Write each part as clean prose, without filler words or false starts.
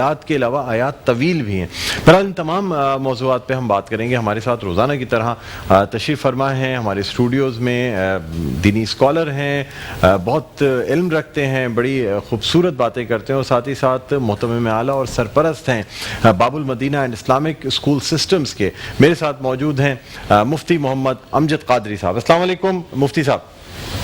آیات کے علاوہ آیات طویل بھی ہیں۔ بہرحال ان تمام موضوعات پہ ہم بات کریں گے۔ ہمارے ساتھ روزانہ کی طرح تشریف فرما ہیں ہمارے اسٹوڈیوز میں دینی اسکالر ہیں، بہت علم رکھتے ہیں، بڑی خوبصورت باتیں کرتے ہیں اور ساتھ ہی ساتھ محتمم اعلیٰ اور سرپرست ہیں باب المدینہ اینڈ اسلامک اسکول سسٹمز کے۔ میرے ساتھ موجود ہیں مفتی محمد امجد قادری صاحب۔ السلام علیکم مفتی صاحب۔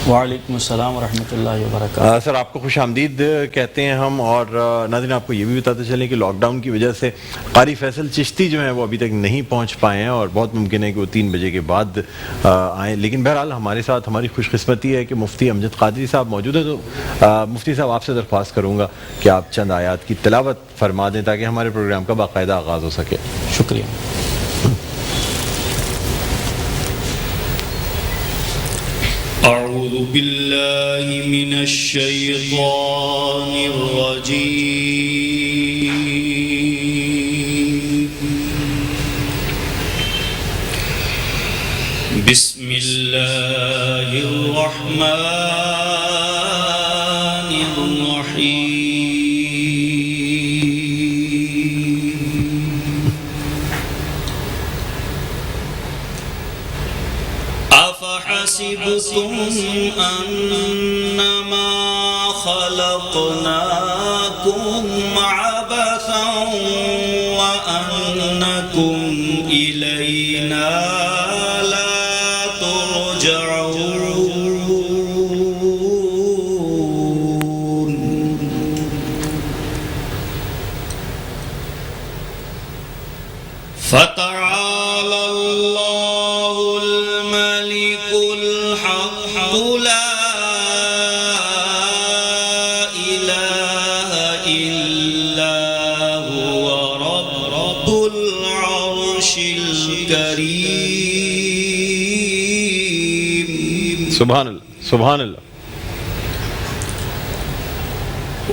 وعلیکم السلام ورحمۃ اللہ وبرکاتہ۔ سر آپ کو خوش آمدید کہتے ہیں ہم، اور ناظرین آپ کو یہ بھی بتاتے چلیں کہ لاک ڈاؤن کی وجہ سے قاری فیصل چشتی جو ہیں وہ ابھی تک نہیں پہنچ پائے ہیں اور بہت ممکن ہے کہ وہ 3 بجے کے بعد آئیں، لیکن بہرحال ہمارے ساتھ ہماری خوش قسمتی ہے کہ مفتی امجد قادری صاحب موجود ہیں۔ تو مفتی صاحب آپ سے درخواست کروں گا کہ آپ چند آیات کی تلاوت فرما دیں تاکہ ہمارے پروگرام کا باقاعدہ آغاز ہو سکے۔ شکریہ۔ اعوذ باللہ من الشیطان الرجیم، بسم اللہ الرحمن الرحیم۔ افحسبتم انما خلقناكم عبثا وانكم الینا لا ترجعون۔ فتعالى الله الملك الحق لا إله إلا هو رب العرش الكريم۔ سبحان اللہ سبحان اللہ۔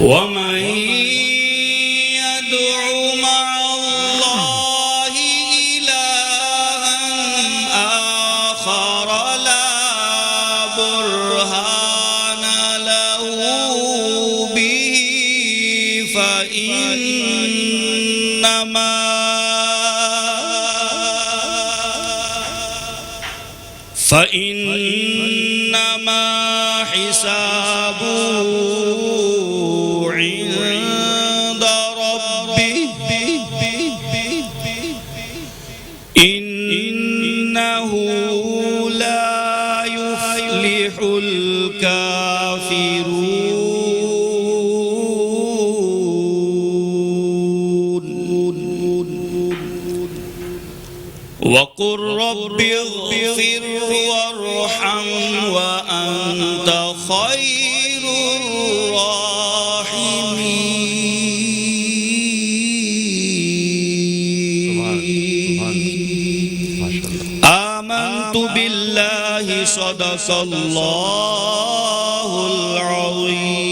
ومن يدع مع الله إلها آخر لا برهان له به فإنما حسابه عند ربه إنه لا يفلح الكافرون۔ وقل رب اغفر وارحم وأنت خير الراحمين۔ آمنت بالله صدق الله العظيم۔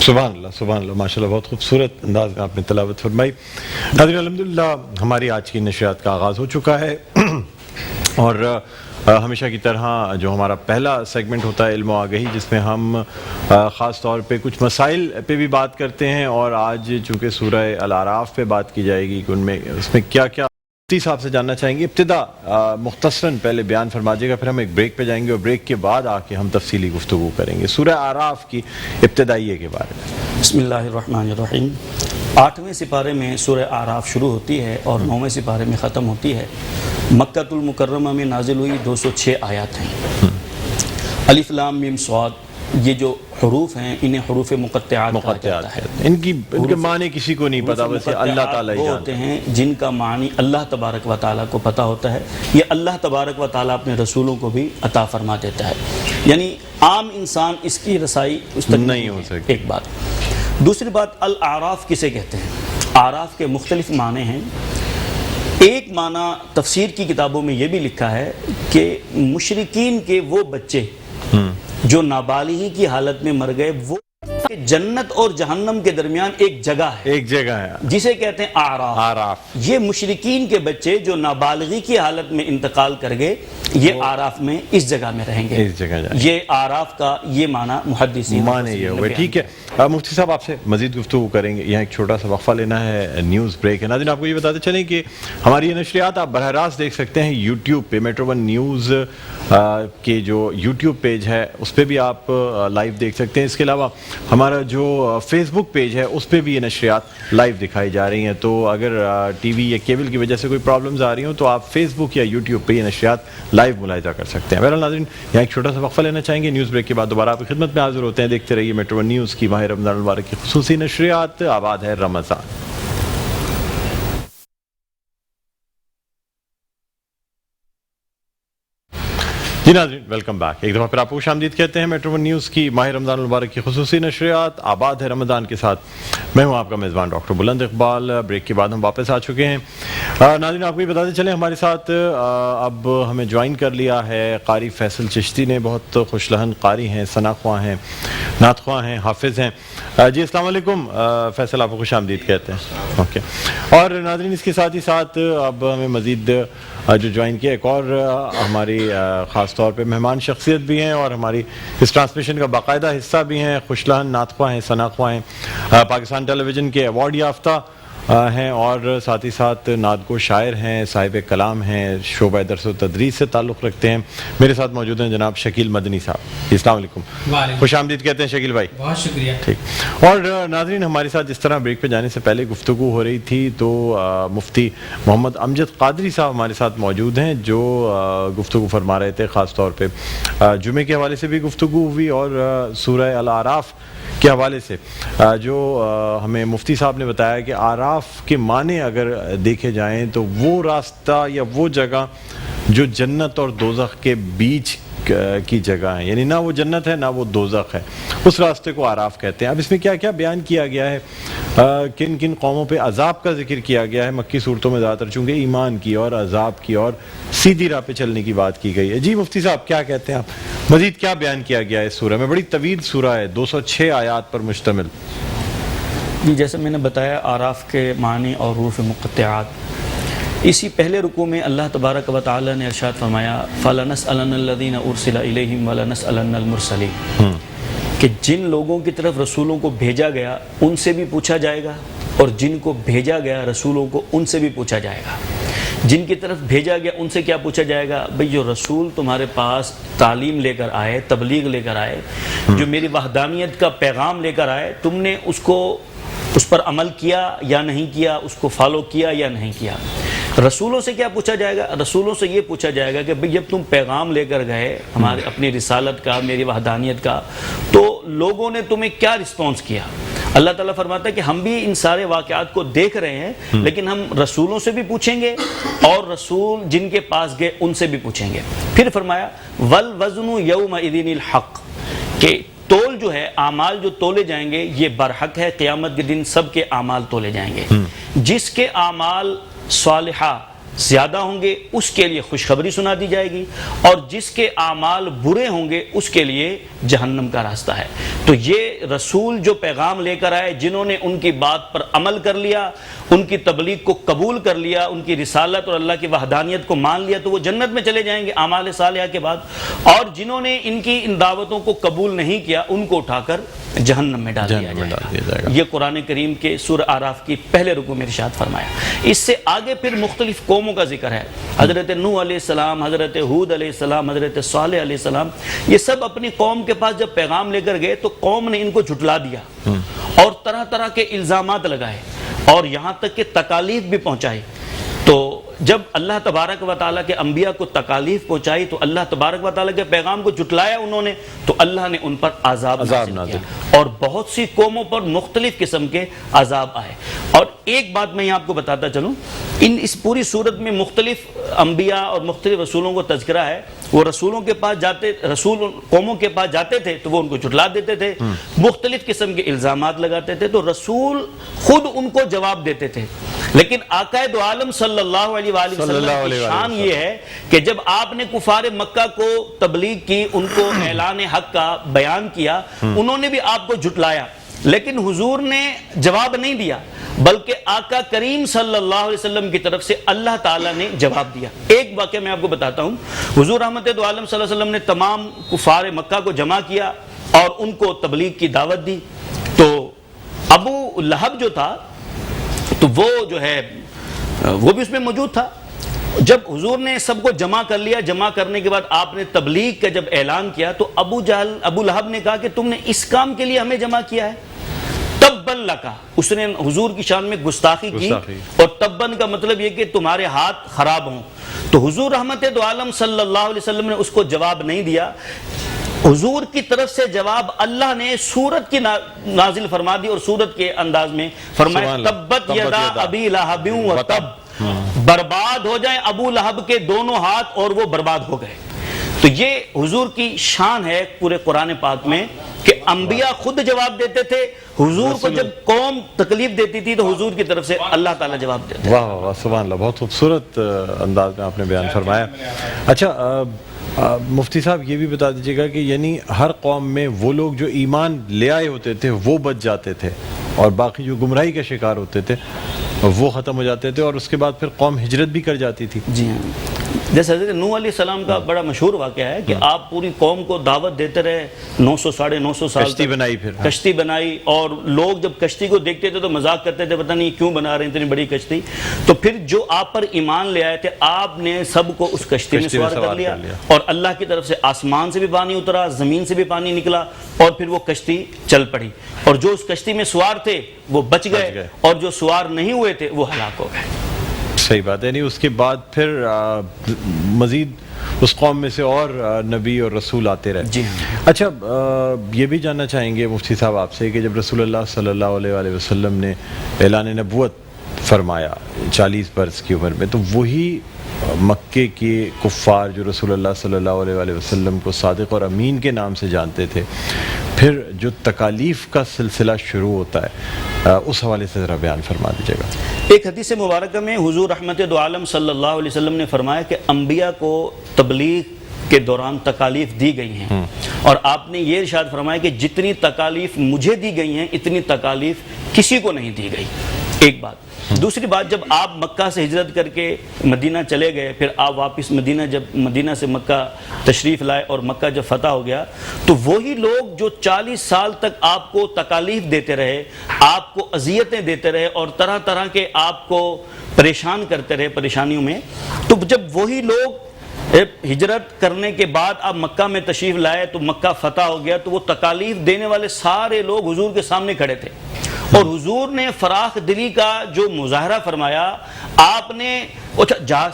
سبحان اللہ سبحان اللہ، ماشاء اللہ بہت خوبصورت انداز میں آپ نے تلاوت فرمائی۔ ناظرین الحمدللہ ہماری آج کی نشریات کا آغاز ہو چکا ہے اور ہمیشہ کی طرح جو ہمارا پہلا سیگمنٹ ہوتا ہے علم و آگہی، جس میں ہم خاص طور پہ کچھ مسائل پہ بھی بات کرتے ہیں، اور آج چونکہ سورہ الاعراف پہ بات کی جائے گی کہ اس میں کیا کیا مفتی صاحب سے جاننا چاہیں گے۔ ابتدا مختصراً پہلے بیان فرما دیجیے گا، پھر ہم ایک بریک پہ جائیں گے اور بریک کے بعد آ کے ہم تفصیلی گفتگو کریں گے سورہ اعراف کی ابتدائیے کے بارے میں۔ بسم اللہ الرحمن الرحیم۔ 8ویں سپارے میں سورہ اعراف شروع ہوتی ہے اور 9ویں سپارے میں ختم ہوتی ہے۔ مکہ المکرمہ میں نازل ہوئی 206 آیات ہیں۔ الف لام میم صاد، یہ جو حروف ہیں انہیں حروف مقطعات کہا جاتا ہے۔ ان کے معنی کسی کو نہیں پتا، بس اللہ تعالیٰ ہی ہوتے ہیں جن کا معنی اللہ تبارک و تعالیٰ کو پتہ ہوتا ہے۔ یہ اللہ تبارک و تعالیٰ اپنے رسولوں کو بھی عطا فرما دیتا ہے، یعنی عام انسان اس کی رسائی اس تک نہیں ہو سکتی۔ ایک بات۔ دوسری بات، الاعراف کسے کہتے ہیں؟ اعراف کے مختلف معنی ہیں۔ ایک معنی تفسیر کی کتابوں میں یہ بھی لکھا ہے کہ مشرکین کے وہ بچے جو نابالغی کی حالت میں مر گئے وہ جنت اور جہنم کے درمیان ایک جگہ ہے، ایک جگہ ہے جسے کہتے ہیں اعراف۔ آراف۔ یہ مشرکین کے بچے جو نابالغی کی حالت میں انتقال کر گئے، یہ اعراف میں اس جگہ میں رہیں گے۔ اس جگہ جائیں۔ یہ اعراف کا یہ معنی محدثین معنی یہ ہوئے۔ ٹھیک ہے مفتی صاحب، آپ سے مزید گفتگو کریں گے، یہاں ایک چھوٹا سا وقفہ لینا ہے، نیوز بریک ہے۔ ناظرین آپ کو یہ بتاتے چلیں کہ ہماری یہ نشریات آپ براہ راست دیکھ سکتے ہیں یوٹیوب پہ، میٹرو ون نیوز کے جو یوٹیوب پیج ہے اس پہ بھی آپ لائیو دیکھ سکتے ہیں۔ اس کے علاوہ ہمارا جو فیس بک پیج ہے اس پہ بھی یہ نشریات لائیو دکھائی جا رہی ہیں، تو اگر ٹی وی یا کیبل کی وجہ سے کوئی پرابلمز آ رہی ہوں تو آپ فیس بک یا یوٹیوب پہ یہ نشریات لائیو ملاحظہ کر سکتے ہیں۔ بہرحال ناظرین یہاں ایک چھوٹا سا وقفہ لینا چاہیں گے، نیوز بریک کے بعد دوبارہ آپ کی خدمت میں حاضر ہوتے ہیں۔ دیکھتے رہیے میٹرو ون نیوز کی ماہ رمضان المبارک کی خصوصی نشریات، آباد ہے رمضان۔ جی ناظرین ویلکم بیک، ایک دفعہ پھر آپ کو خوش آمدید کہتے ہیں میٹرو ون نیوز کی ماہ رمضان المبارک کی خصوصی نشریات آباد ہے رمضان کے ساتھ۔ میں ہوں آپ کا میزبان ڈاکٹر بلند اقبال۔ بریک کے بعد ہم واپس آ چکے ہیں۔ ناظرین آپ کو یہ بتاتے چلیں ہمارے ساتھ اب ہمیں جوائن کر لیا ہے قاری فیصل چشتی نے، بہت خوش لہن قاری ہیں، ثنا خواں ہیں، نعت خواں ہیں، حافظ ہیں۔ جی السلام علیکم فیصل، آپ کو خوش آمدید کہتے ہیں۔ اوکے، اور ناظرین اس کے ساتھ ہی ساتھ اب ہمیں مزید جو جوائن کیا ایک اور ہماری خاص طور پہ مہمان شخصیت بھی ہیں اور ہماری اس ٹرانسمیشن کا باقاعدہ حصہ بھی ہیں، خوش لہن نعت خواں ہیں، ثنا خواں ہیں، پاکستان ٹیلی ویژن کے ایوارڈ یافتہ ہیں اور ساتھ ہی ساتھ نعت گو شاعر ہیں، صاحب کلام ہیں، شعبہ درس و تدریس سے تعلق رکھتے ہیں۔ میرے ساتھ موجود ہیں جناب شکیل مدنی صاحب۔ السلام علیکم، خوش آمدید کہتے ہیں شکیل بھائی۔ بہت شکریہ۔ ٹھیک، اور ناظرین ہمارے ساتھ جس طرح بریک پہ جانے سے پہلے گفتگو ہو رہی تھی تو مفتی محمد امجد قادری صاحب ہمارے ساتھ موجود ہیں جو گفتگو فرما رہے تھے، خاص طور پہ جمعے کے حوالے سے بھی گفتگو ہوئی اور سورہ الاعراف کے حوالے سے جو ہمیں مفتی صاحب نے بتایا کہ اعراف کے معنی اگر دیکھے جائیں تو وہ راستہ یا وہ جگہ جو جنت اور دوزخ کے بیچ کی جگہ ہے، یعنی نہ وہ جنت ہے نہ وہ دوزخ ہے، اس راستے کو اعراف کہتے ہیں۔ اب اس میں کیا کیا بیان کیا گیا ہے، کن کن قوموں پہ عذاب کا ذکر کیا گیا ہے، مکی صورتوں میں زیادہ تر چونکہ ایمان کی اور عذاب کی اور سیدھی راہ پہ چلنے کی بات کی گئی ہے۔ جی مفتی صاحب کیا کہتے ہیں آپ، مزید کیا بیان کیا گیا ہے اس سورہ میں؟ بڑی طویل سورہ ہے، 206 آیات پر مشتمل۔ جی جیسے میں نے بتایا اعراف کے معنی اور حروف مقطعات، اسی پہلے رکوع میں اللہ تبارک و تعالی نے ارشاد فرمایا فَلَنَسْأَلَنَّ الَّذِينَ أُرْسِلَ إِلَيْهِمْ وَلَنَسْأَلَنَّ الْمُرْسَلِينَ، کہ جن لوگوں کی طرف رسولوں کو بھیجا گیا ان سے بھی پوچھا جائے گا اور جن کو بھیجا گیا رسولوں کو ان سے بھی پوچھا جائے گا۔ جن کی طرف بھیجا گیا ان سے کیا پوچھا جائے گا؟ بھئی جو رسول تمہارے پاس تعلیم لے کر آئے، تبلیغ لے کر آئے، جو میری وحدانیت کا پیغام لے کر آئے، تم نے اس پر عمل کیا یا نہیں کیا، اس کو فالو کیا یا نہیں کیا۔ رسولوں سے کیا پوچھا جائے گا؟ رسولوں سے یہ پوچھا جائے گا کہ بھئی جب تم پیغام لے کر گئے ہمارے اپنی رسالت کا، میری وحدانیت کا، تو لوگوں نے تمہیں کیا رسپانس کیا؟ اللہ تعالیٰ فرماتا ہے کہ ہم بھی ان سارے واقعات کو دیکھ رہے ہیں، لیکن ہم رسولوں سے بھی پوچھیں گے اور رسول جن کے پاس گئے ان سے بھی پوچھیں گے۔ پھر فرمایا وَالْوَزْنُ يَوْمَئِذٍ الْحَقُّ، کہ تول جو ہے، اعمال جو تولے جائیں گے یہ برحق ہے، قیامت کے دن سب کے اعمال تولے جائیں گے۔ جس کے اعمال صالحہ زیادہ ہوں گے اس کے لیے خوشخبری سنا دی جائے گی اور جس کے اعمال برے ہوں گے اس کے لیے جہنم کا راستہ ہے۔ تو یہ رسول جو پیغام لے کر آئے، جنہوں نے ان کی بات پر عمل کر لیا، ان کی تبلیغ کو قبول کر لیا، ان کی رسالت اور اللہ کی وحدانیت کو مان لیا، تو وہ جنت میں چلے جائیں گے اعمال صالحہ کے بعد، اور جنہوں نے ان دعوتوں کو قبول نہیں کیا ان کو اٹھا کر جہنم میں ڈال دیا جائے گا۔ یہ قرآن کریم کے سورہ اعراف کی پہلے رکوع میں ارشاد فرمایا۔ اس سے آگے پھر مختلف قوموں کا ذکر ہے، حضرت نوح علیہ السلام، حضرت ہود علیہ السلام، حضرت صالح علیہ السلام، یہ سب اپنی قوم کے پاس جب پیغام لے کر گئے تو قوم نے ان کو جھٹلا دیا اور طرح طرح کے الزامات لگائے اور یہاں تک کہ تکالیف بھی پہنچائی۔ تو جب اللہ تبارک و تعالیٰ کے انبیاء کو تکالیف پہنچائی تو اللہ تبارک و تعالیٰ کے پیغام کو جھٹلایا انہوں نے، تو اللہ نے ان پر عذاب نازل کیا اور بہت سی قوموں پر مختلف قسم کے عذاب آئے۔ اور ایک بات میں آپ کو بتاتا چلوں، اس پوری صورت میں مختلف انبیاء اور مختلف رسولوں کو تذکرہ ہے۔ وہ رسولوں کے پاس جاتے، رسول قوموں کے پاس جاتے تھے تو وہ ان کو جھٹلا دیتے تھے، مختلف قسم کے الزامات لگاتے تھے، تو رسول خود ان کو جواب دیتے تھے۔ لیکن آقا دو عالم صلی اللہ علیہ وآلہ وسلم کی شان یہ ہے کہ جب آپ نے کفار مکہ کو تبلیغ کی، ان کو اعلان حق کا بیان کیا، انہوں نے بھی آپ کو جھٹلایا، لیکن حضور نے جواب نہیں دیا، بلکہ آقا کریم صلی اللہ علیہ وسلم کی طرف سے اللہ تعالیٰ نے جواب دیا۔ ایک واقعہ میں آپ کو بتاتا ہوں۔ حضور رحمت دو عالم صلی اللہ علیہ وسلم نے تمام کفار مکہ کو جمع کیا اور ان کو تبلیغ کی دعوت دی۔ تو ابو لہب جو تھا تو وہ جو ہے وہ بھی اس میں موجود تھا۔ جب حضور نے سب کو جمع کر لیا، جمع کرنے کے بعد آپ نے تبلیغ کا جب اعلان کیا تو ابو لہب نے کہا کہ تم نے اس کام کے لیے ہمیں جمع کیا ہے؟ تبًا لکا، اس نے حضور کی شان میں گستاخی کی، اور تبًا کا مطلب یہ کہ تمہارے ہاتھ خراب ہوں۔ تو حضور رحمت دو عالم صلی اللہ علیہ وسلم نے اس کو جواب نہیں دیا، حضور کی طرف سے جواب اللہ نے سورت کی نازل فرما دی، اور سورت کے انداز میں فرمایا تبت یدا ابی لہب وتب، برباد ہو جائیں ابو لہب کے دونوں ہاتھ، اور وہ برباد ہو گئے۔ تو یہ حضور کی شان ہے پورے قرآن پاک میں کہ انبیاء خود جواب دیتے تھے، حضور کو جب قوم تکلیف دیتی تھی تو حضور کی طرف سے اللہ تعالیٰ جواب دیتے تھے۔ واہ واہ سبحان اللہ، بہت خوبصورت انداز میں آپ نے بیان فرمایا۔ اچھا مفتی صاحب یہ بھی بتا دیجیے گا کہ یعنی ہر قوم میں وہ لوگ جو ایمان لے آئے ہوتے تھے وہ بچ جاتے تھے، اور باقی جو گمراہی کا شکار ہوتے تھے وہ ختم ہو جاتے تھے، اور اس کے بعد پھر قوم ہجرت بھی کر جاتی تھی؟ جی ہاں، جیسے حضرت نوح علیہ السلام کا بڑا مشہور واقعہ ہے کہ آپ پوری قوم کو دعوت دیتے رہے 900-950 سال، کشتی بنائی، پھر کشتی بنائی، اور لوگ جب کشتی کو دیکھتے تھے تو مذاق کرتے تھے، پتہ نہیں کیوں بنا رہے ہیں اتنی بڑی کشتی۔ تو پھر جو آپ پر ایمان لے آئے تھے آپ نے سب کو اس کشتی میں سوار کر لیا، اور اللہ کی طرف سے آسمان سے بھی پانی اترا، زمین سے بھی پانی نکلا، اور پھر وہ کشتی چل پڑی، اور جو اس کشتی میں سوار تھے وہ بچ گئے، اور جو سوار نہیں ہوئے تھے وہ ہلاک ہو گئے۔ صحیح بات ہے، یعنی اس کے بعد پھر مزید اس قوم میں سے اور نبی اور رسول آتے رہے۔ جی اچھا یہ بھی جاننا چاہیں گے مفتی صاحب آپ سے کہ جب رسول اللہ صلی اللہ علیہ وسلم نے اعلان نبوت فرمایا 40 برس کی عمر میں، تو وہی مکے کے کفار جو رسول اللہ صلی اللہ علیہ وسلم کو صادق اور امین کے نام سے جانتے تھے، پھر جو تکالیف کا سلسلہ شروع ہوتا ہے اس حوالے سے ذرا بیان فرما دیجیے گا۔ ایک حدیث مبارکہ میں حضور رحمت دو عالم صلی اللہ علیہ وسلم نے فرمایا کہ انبیاء کو تبلیغ کے دوران تکالیف دی گئی ہیں، اور آپ نے یہ ارشاد فرمایا کہ جتنی تکالیف مجھے دی گئی ہیں اتنی تکالیف کسی کو نہیں دی گئی۔ ایک بات۔ دوسری بات، جب آپ مکہ سے ہجرت کر کے مدینہ چلے گئے، پھر آپ واپس مدینہ سے مکہ تشریف لائے، اور مکہ جب فتح ہو گیا تو وہی لوگ جو 40 سال تک آپ کو تکالیف دیتے رہے، آپ کو اذیتیں دیتے رہے، اور طرح طرح کے آپ کو پریشان کرتے رہے پریشانیوں میں، تو جب وہی لوگ ہجرت کرنے کے بعد آپ مکہ میں تشریف لائے تو مکہ فتح ہو گیا، تو وہ تکالیف دینے والے سارے لوگ حضور کے سامنے کھڑے تھے، اور حضور نے فراخ دلی کا جو مظاہرہ فرمایا، آپ نے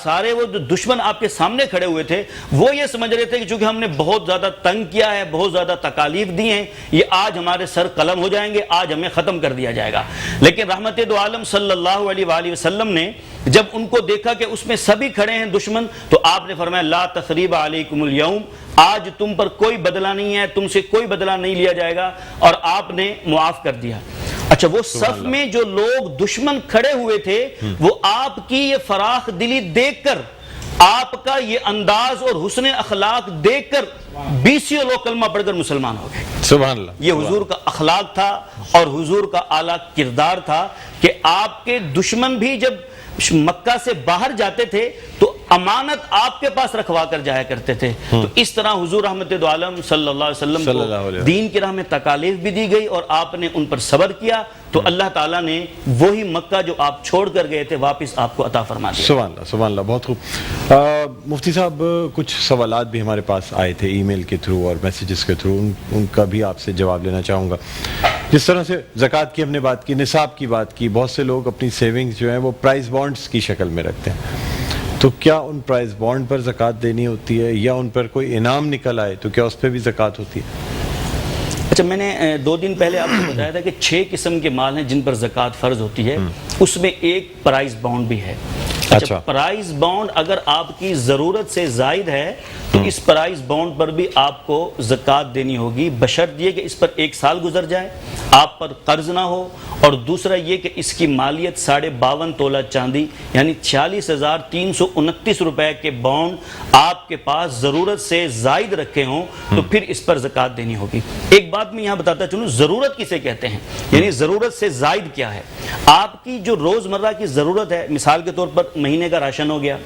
سارے وہ جو دشمن آپ کے سامنے کھڑے ہوئے تھے وہ یہ سمجھ رہے تھے کہ چونکہ ہم نے بہت زیادہ تنگ کیا ہے، بہت زیادہ تکالیف دی ہیں، یہ آج ہمارے سر قلم ہو جائیں گے، آج ہمیں ختم کر دیا جائے گا۔ لیکن رحمت دو عالم صلی اللہ علیہ وآلہ وسلم نے جب ان کو دیکھا کہ اس میں سبھی کھڑے ہیں دشمن، تو آپ نے فرمایا لا تثریب علیکم اليوم، آج تم پر کوئی بدلہ نہیں ہے، تم سے کوئی بدلہ نہیں لیا جائے گا، اور آپ نے معاف کر دیا۔ اچھا، وہ صف میں جو لوگ دشمن کھڑے ہوئے تھے وہ آپ کی یہ فراخ دلی دیکھ کر، آپ کا یہ انداز اور حسن اخلاق دیکھ کر 20 لوگ کلمہ پڑھ کر مسلمان ہو گئے۔ سبحان اللہ۔ یہ حضور کا اخلاق تھا اور حضور کا اعلیٰ کردار تھا کہ آپ کے دشمن بھی جب مکہ سے باہر جاتے تھے تو امانت آپ کے پاس رکھوا کر جایا کرتے تھے۔ تو اس طرح حضور رحمت دو عالم صلی اللہ علیہ وسلم کو دین کی راہ میں تکالیف بھی دی گئی، اور آپ نے ان پر صبر کیا، تو اللہ تعالیٰ نے وہی مکہ جو آپ چھوڑ کر گئے تھے واپس آپ کو عطا فرما دیا۔ سبحان اللہ، سبحان اللہ، بہت خوب۔ مفتی صاحب کچھ سوالات بھی ہمارے پاس آئے تھے ای میل کے تھرو اور میسیجز کے تھرو، ان کا بھی آپ سے جواب لینا چاہوں گا۔ جس طرح سے زکوٰۃ کی ہم نے بات کی، نصاب کی بات کی، بہت سے لوگ اپنی سیونگز جو ہیں وہ پرائز بانڈز کی شکل میں رکھتے ہیں، تو کیا ان پرائز بانڈ پر زکوٰۃ دینی ہوتی ہے، یا ان پر کوئی انعام نکل آئے تو کیا اس پہ بھی زکوٰۃ ہوتی ہے؟ اچھا، میں نے 2 دن پہلے آپ کو بتایا تھا کہ 6 قسم کے مال ہیں جن پر زکوٰۃ فرض ہوتی ہے، اس میں ایک پرائز بانڈ بھی ہے۔ اچھا، پرائز بانڈ اگر آپ کی ضرورت سے زائد ہے تو اس پرائز بانڈ پر بھی آپ کو زکوٰۃ دینی ہوگی، بشرط یہ کہ اس پر 1 سال گزر جائے، آپ پر قرض نہ ہو، اور دوسرا یہ کہ اس کی مالیت 52.5 تولہ چاندی یعنی 46,329 روپے کے بانڈ آپ کے پاس ضرورت سے زائد رکھے ہوں تو پھر اس پر زکوٰۃ دینی ہوگی۔ ایک بات میں یہاں بتاتا چلوں، ضرورت کسے کہتے ہیں، یعنی ضرورت سے زائد کیا ہے؟ آپ کی جو روزمرہ کی ضرورت ہے، مثال کے طور پر مہینے کا راشن ہو گیا،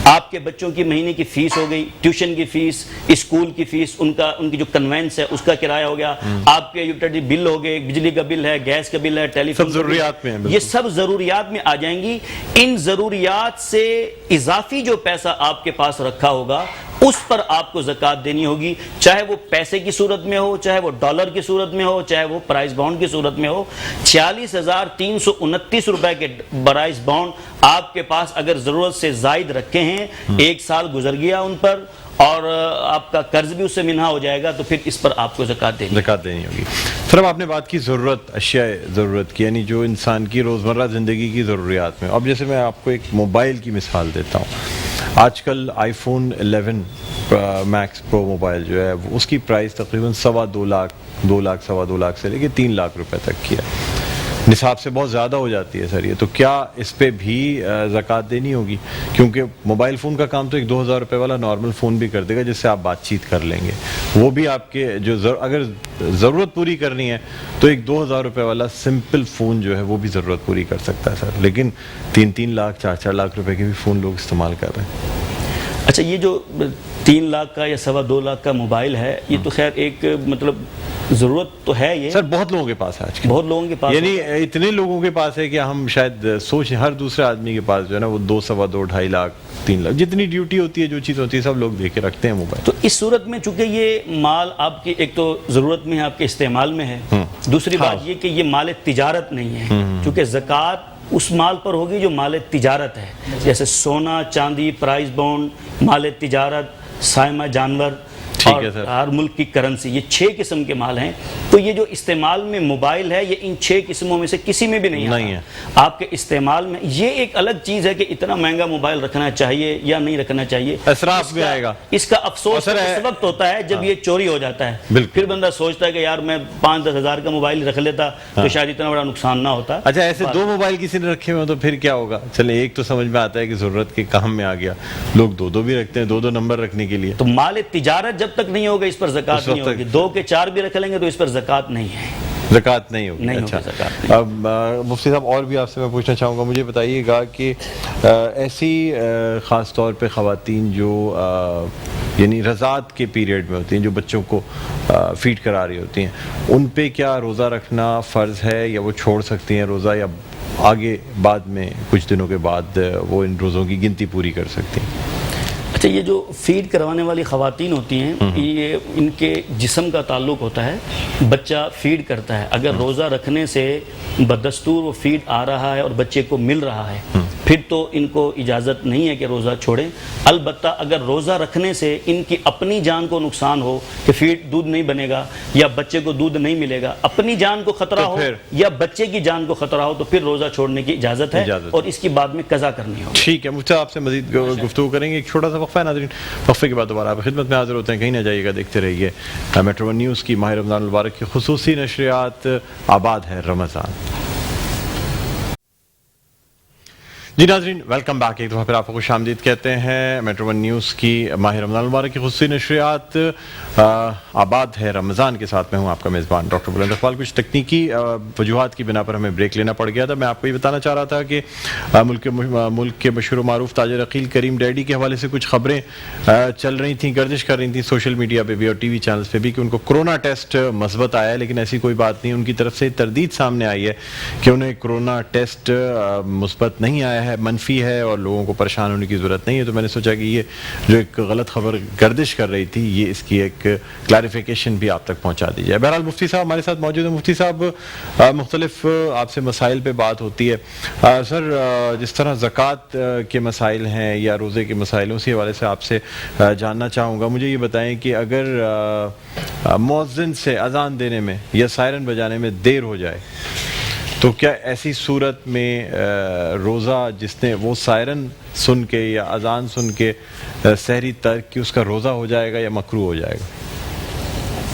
آپ کے بچوں کی مہینے کی فیس ہو گئی، ٹیوشن کی فیس، اسکول کی فیس، ان کی جو کنوینس ہے اس کا کرایہ ہو گیا، آپ کے یوٹیلیٹی بل ہو گئے، بجلی کا بل ہے، گیس کا بل ہے، ٹیلی فون، سب ضروریات میں ہیں، یہ سب ضروریات میں آ جائیں گی۔ ان ضروریات سے اضافی جو پیسہ آپ کے پاس رکھا ہوگا اس پر آپ کو زکوٰۃ دینی ہوگی، چاہے وہ پیسے کی صورت میں ہو، چاہے وہ ڈالر کی صورت میں ہو، چاہے وہ پرائز بانڈ کی صورت میں ہو۔ 46,329 روپے کے پرائز بانڈ آپ کے پاس اگر ضرورت سے زائد رکھے ہیں، ایک سال گزر گیا ان پر اور آپ کا قرض بھی اس سے منہا ہو جائے گا تو پھر اس پر آپ کو زکوٰۃ دینی ہوگی۔ سر اب آپ نے بات کی ضرورت، اشیاء ضرورت کی، یعنی جو انسان کی روزمرہ زندگی کی ضروریات میں۔ اب جیسے میں آپ کو ایک موبائل کی مثال دیتا ہوں، آج کل آئی فون 11 میکس پرو موبائل جو ہے اس کی پرائس تقریباً 2.25 لاکھ، 2 لاکھ، 2.25 لاکھ سے لے کے 3 لاکھ روپے تک کی ہے۔ نصاب سے بہت زیادہ ہو جاتی ہے سر یہ، تو کیا اس پہ بھی زکوٰۃ دینی ہوگی؟ کیونکہ موبائل فون کا کام تو ایک 2,000 روپے والا نارمل فون بھی کر دے گا جس سے آپ بات چیت کر لیں گے، وہ بھی آپ کے جو اگر ضرورت پوری کرنی ہے تو ایک 2,000 روپے والا سمپل فون جو ہے وہ بھی ضرورت پوری کر سکتا ہے سر، لیکن 3 لاکھ 4 لاکھ روپے کے بھی فون لوگ استعمال کر رہے ہیں۔ اچھا، یہ جو 3 لاکھ کا یا 2.25 لاکھ کا موبائل ہے یہ تو خیر ایک مطلب ضرورت تو ہے، یہ سر بہت لوگوں کے پاس ہے آج کل، بہت لوگوں کے پاس، یعنی اتنے لوگوں کے پاس ہے کہ ہم شاید سوچیں ہر دوسرے آدمی کے پاس جو ہے نا وہ 2 سوا 2 2.5 لاکھ 3 لاکھ جتنی ڈیوٹی ہوتی ہے، جو چیز ہوتی ہے سب لوگ دے کے رکھتے ہیں موبائل۔ تو اس صورت میں چونکہ یہ مال آپ کی ایک تو ضرورت میں ہے، آپ کے استعمال میں ہے، دوسری بات یہ کہ یہ مال تجارت نہیں ہے، چونکہ زکوٰۃ اس مال پر ہوگی جو مال تجارت ہے، جیسے سونا، چاندی، پرائز بانڈ، مال تجارت، سائمہ جانور اور ہر ملک کی کرنسی، یہ 6 قسم کے مال ہیں۔ تو یہ جو استعمال میں موبائل ہے یہ ان 6 قسموں میں سے کسی میں بھی نہیں ہے آپ کے استعمال میں۔ یہ ایک الگ چیز ہے کہ اتنا مہنگا موبائل رکھنا چاہیے یا نہیں رکھنا چاہیے، اسراف بھی آئے گا۔ اس کا افسوس اس وقت ہوتا ہے جب یہ چوری ہو جاتا ہے، پھر بندہ سوچتا ہے کہ یار میں 5-10 ہزار کا موبائل رکھ لیتا تو شاید اتنا بڑا نقصان نہ ہوتا۔ اچھا، ایسے 2 موبائل کسی نے رکھے ہوئے تو پھر کیا ہوگا؟ چلے ایک تو سمجھ میں آتا ہے کہ ضرورت کے کام میں آ گیا، لوگ 2 بھی رکھتے ہیں، 2 نمبر رکھنے کے لیے۔ تو مال تجارت جب تک نہیں ہوگا اس پر زکوٰۃ نہیں ہوگی، 2 کے 4 بھی رکھ لیں گے تو اس پر زکوٰۃ نہیں ہے، زکوٰۃ نہیں ہوگی۔ اچھا، اب مفتی صاحب اور بھی آپ سے میں پوچھنا چاہوں گا، مجھے بتائیے گا کہ ایسی خاص طور پہ خواتین جو یعنی رضاعت کے پیریڈ میں ہوتی ہیں، جو بچوں کو فیڈ کرا رہی ہوتی ہیں، ان پہ کیا روزہ رکھنا فرض ہے یا وہ چھوڑ سکتی ہیں روزہ، یا آگے بعد میں کچھ دنوں کے بعد وہ ان روزوں کی گنتی پوری کر سکتی ہیں؟ اچھا، یہ جو فیڈ کروانے والی خواتین ہوتی ہیں یہ ان کے جسم کا تعلق ہوتا ہے، بچہ فیڈ کرتا ہے، اگر روزہ رکھنے سے بدستور وہ فیڈ آ رہا ہے اور بچے کو مل رہا ہے پھر تو ان کو اجازت نہیں ہے کہ روزہ چھوڑیں۔ البتہ اگر روزہ رکھنے سے ان کی اپنی جان کو نقصان ہو کہ فیڈ دودھ نہیں بنے گا یا بچے کو دودھ نہیں ملے گا، اپنی جان کو خطرہ ہو یا بچے کی جان کو خطرہ ہو تو پھر روزہ چھوڑنے کی اجازت ہے اور اس کی بعد میں قضا کرنی ہوگی۔ ٹھیک ہے، مجھے آپ سے مزید گفتگو کریں گے، ایک چھوٹا سا وقفہ ہے ناظرین، وقفے کے بعد دوبارہ آپ خدمت میں حاضر ہوتے ہیں، کہیں نہ جائیے گا، دیکھتے رہیے میٹرو ون نیوز کی ماہ رمضان المبارک کی خصوصی نشریات آباد ہے رمضان۔ جی ناظرین، ویلکم بیک، ایک دفعہ پھر آپ کو خوش آمدید کہتے ہیں میٹرو ون نیوز کی ماہ رمضان المبارک کی خصوصی نشریات آباد ہے رمضان کے ساتھ میں ہوں آپ کا میزبان ڈاکٹر بلند اقبال۔ کچھ تکنیکی وجوہات کی بنا پر ہمیں بریک لینا پڑ گیا تھا۔ میں آپ کو یہ بتانا چاہ رہا تھا کہ ملک کے مشہور و معروف تاجر عقیل کریم ڈیڈی کے حوالے سے کچھ خبریں چل رہی تھیں، گردش کر رہی تھیں سوشل میڈیا پہ بھی اور ٹی وی چینلز پہ بھی کہ ان کو کرونا ٹیسٹ مثبت آیا ہے، لیکن ایسی کوئی بات نہیں، ان کی طرف سے تردید سامنے آئی ہے کہ انہیں کرونا ٹیسٹ مثبت نہیں آیا ہے، منفی ہے اور لوگوں کو پریشان ہونے کی ضرورت نہیں ہے۔ تو میں نے سوچا کہ یہ جو ایک غلط خبر گردش کر رہی تھی یہ اس کی ایک کلیریفیکیشن بھی آپ تک پہنچا دی جائے۔ بہرحال مفتی صاحب ہمارے ساتھ موجود ہیں۔ مفتی صاحب، مختلف آپ سے مسائل پہ بات ہوتی ہے سر، جس طرح زکوٰۃ کے مسائل ہیں یا روزے کے مسائل، اسی حوالے سے آپ سے جاننا چاہوں گا، مجھے یہ بتائیں کہ اگر مؤذن سے اذان دینے میں یا سائرن بجانے میں دیر ہو جائے تو کیا ایسی صورت میں روزہ جس نے وہ سائرن سن کے یا اذان سن کے سحری ترک کی اس کا روزہ ہو جائے گا یا مکروہ ہو جائے گا؟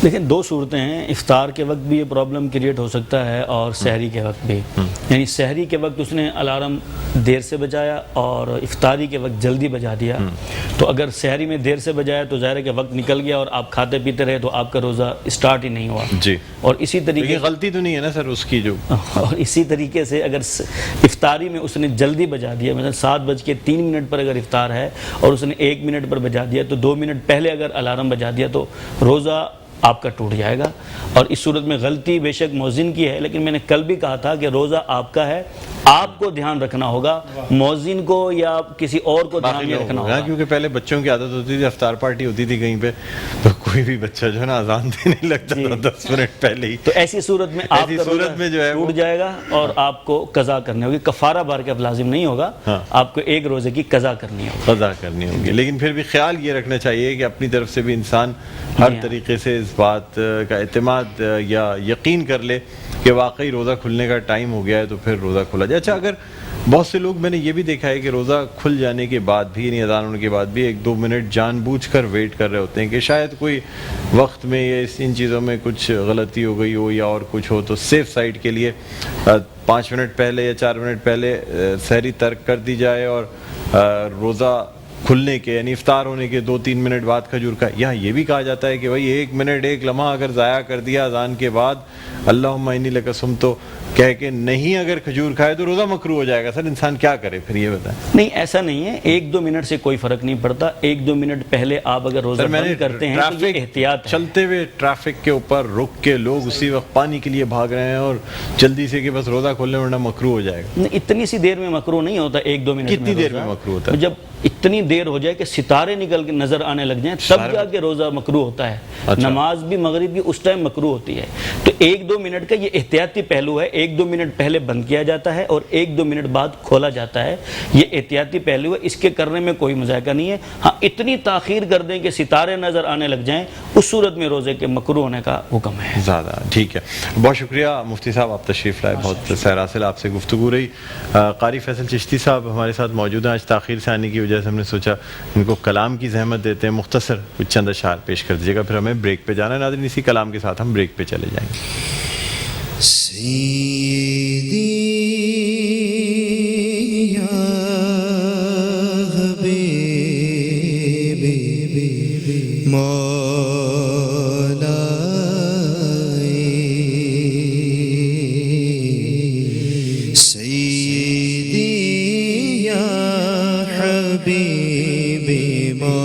لیکن دو صورتیں ہیں، افطار کے وقت بھی یہ پرابلم کریٹ ہو سکتا ہے اور سحری کے وقت بھی. یعنی سحری کے وقت اس نے الارم دیر سے بجایا اور افطاری کے وقت جلدی بجا دیا، تو اگر سحری میں دیر سے بجایا تو ظاہر ہے کہ وقت نکل گیا اور آپ کھاتے پیتے رہے تو آپ کا روزہ اسٹارٹ ہی نہیں ہوا. جی. اور اسی طریقے یہ غلطی تو نہیں ہے نا سر اس کی جو اور اسی طریقے سے اگر افطاری میں اس نے جلدی بجا دیا، مثلا 7:03 پر اگر افطار ہے اور اس نے 1 منٹ پر بجا دیا تو 2 منٹ پہلے اگر الارم بجا دیا تو روزہ آپ کا ٹوٹ جائے گا. اور اس صورت میں غلطی بے شک مؤذن کی ہے، لیکن میں نے کل بھی کہا تھا کہ روزہ آپ کا ہے، آپ کو دھیان رکھنا ہوگا، مؤذن کو یا کسی اور کو دھیان نہیں رکھنا ہوگا. کیونکہ پہلے بچوں کی عادت ہوتی تھی، افطار پارٹی ہوتی تھی کہیں پہ تو کوئی بھی بچہ جو ہے نا اذان دینے لگتا تھا 10 منٹ پہلے ہی. تو ایسی صورت میں آپ کا روزہ جو ہے ٹوٹ جائے گا اور آپ کو قضا کرنی ہوگی. کفارہ بار کے اب لازم نہیں ہوگا، آپ کو ایک روزے کی قضا کرنی ہوگی. لیکن پھر بھی خیال یہ رکھنا چاہیے کہ اپنی طرف سے بھی انسان ہر طریقے سے اس بات کا اعتماد یا یقین کر لے کہ واقعی روزہ کھلنے کا ٹائم ہو گیا ہے تو پھر روزہ کھلا جائے. اچھا، اگر بہت سے لوگ، میں نے یہ بھی دیکھا ہے کہ روزہ کھل جانے کے بعد بھی، یعنی اذان ہونے کے بعد بھی 1-2 منٹ جان بوجھ کر ویٹ کر رہے ہوتے ہیں کہ شاید کوئی وقت میں یا ان چیزوں میں کچھ غلطی ہو گئی ہو یا اور کچھ ہو، تو سیف سائڈ کے لیے 5 منٹ پہلے یا 4 منٹ پہلے سحری ترک کر دی جائے اور روزہ کھلنے کے یعنی افطار ہونے کے 2-3 منٹ بعد کھجور کا. یہاں یہ بھی کہا جاتا ہے کہ بھائی 1 منٹ 1 لمحہ اگر ضائع کر دیا اذان کے بعد اللہم انی لک صمت کہہ کے نہیں اگر کھجور کھائے تو روزہ مکروہ ہو جائے گا. سر انسان کیا کرے پھر یہ بتائیں. نہیں، ایسا نہیں ہے، 1-2 منٹ سے کوئی فرق نہیں پڑتا. 1-2 منٹ پہلے آپ اگر روزہ بند کرتے ہیں تو یہ احتیاط ہے. چلتے ہوئے ٹریفک کے اوپر رک کے لوگ اسی وقت پانی کے لیے بھاگ رہے ہیں اور جلدی سے کہ بس روزہ کھولنے ورنہ مکروہ ہو جائے گا. اتنی سی دیر میں مکروہ نہیں ہوتا. 1-2 منٹ کتنی دیر میں مکروہ ہوتا ہے؟ جب اتنی دیر ہو جائے کہ ستارے نکل کے نظر آنے لگ جائیں تب جا کے روزہ مکروہ ہوتا ہے. نماز بھی مغرب کی اس ٹائم مکروہ ہوتی ہے. تو 1-2 منٹ کا یہ احتیاطی پہلو ہے. 1-2 منٹ پہلے بند کیا جاتا ہے اور 1-2 منٹ بعد کھولا جاتا ہے. یہ احتیاطی پہلو ہے، اس کے کرنے میں کوئی مذائقہ نہیں ہے. ہاں، اتنی تاخیر کر دیں کہ ستارے نظر آنے لگ جائیں، اس صورت میں روزے کے مکروہ ہونے کا حکم ہے. زیادہ ٹھیک ہے. بہت شکریہ مفتی صاحب، آپ تشریف لائے. بہت سیر حاصل آپ سے گفتگو رہی. قاری فیصل چشتی صاحب ہمارے ساتھ موجود ہیں. آج تاخیر سے آنے کی وجہ سے ہم نے سوچا ان کو کلام کی زحمت دیتے ہیں، مختصر کچھ چند اشعار پیش کر دیجیے گا، پھر ہمیں بریک پہ جانا ہے. ناظرین، اسی کلام کے ساتھ ہم بریک پہ چلے جائیں گے. سیدی یا حبیبی مولائی، سیدی یا حبیبی مولائی،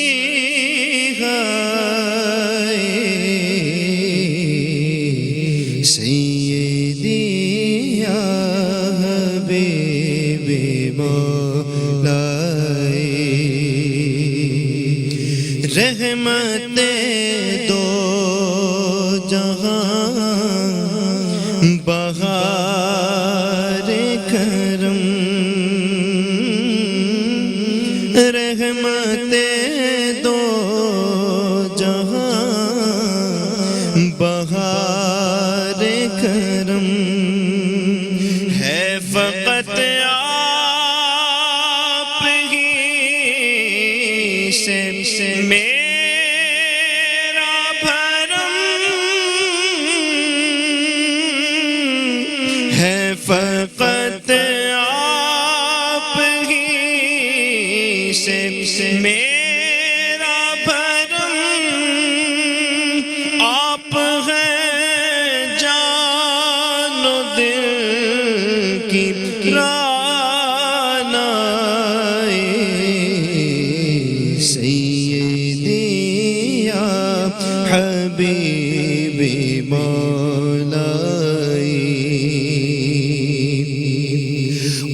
مسیحا سیدی یا حبیبی مولائی، رحمت دو جہاں بہار کرم، رحمت دو جہاں بہار کرم، ہے فقط آپ ہی سے میرا بھرم، ہے فقط آپ ہی سے میرا بھرم، آپ ہیں جان و دل کی رانائی، سیدی یا حبیبی مولائی،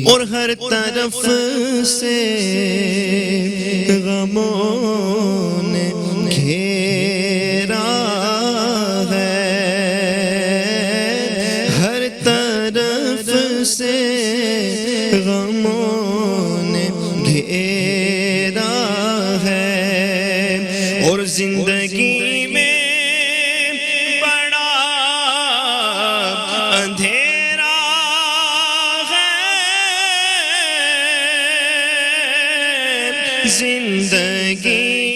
اور ہر طرف سے غموں نے گھیرا ہے، ہر طرف سے غموں نے گھیرا ہے، اور زندگی میں بڑا زندگی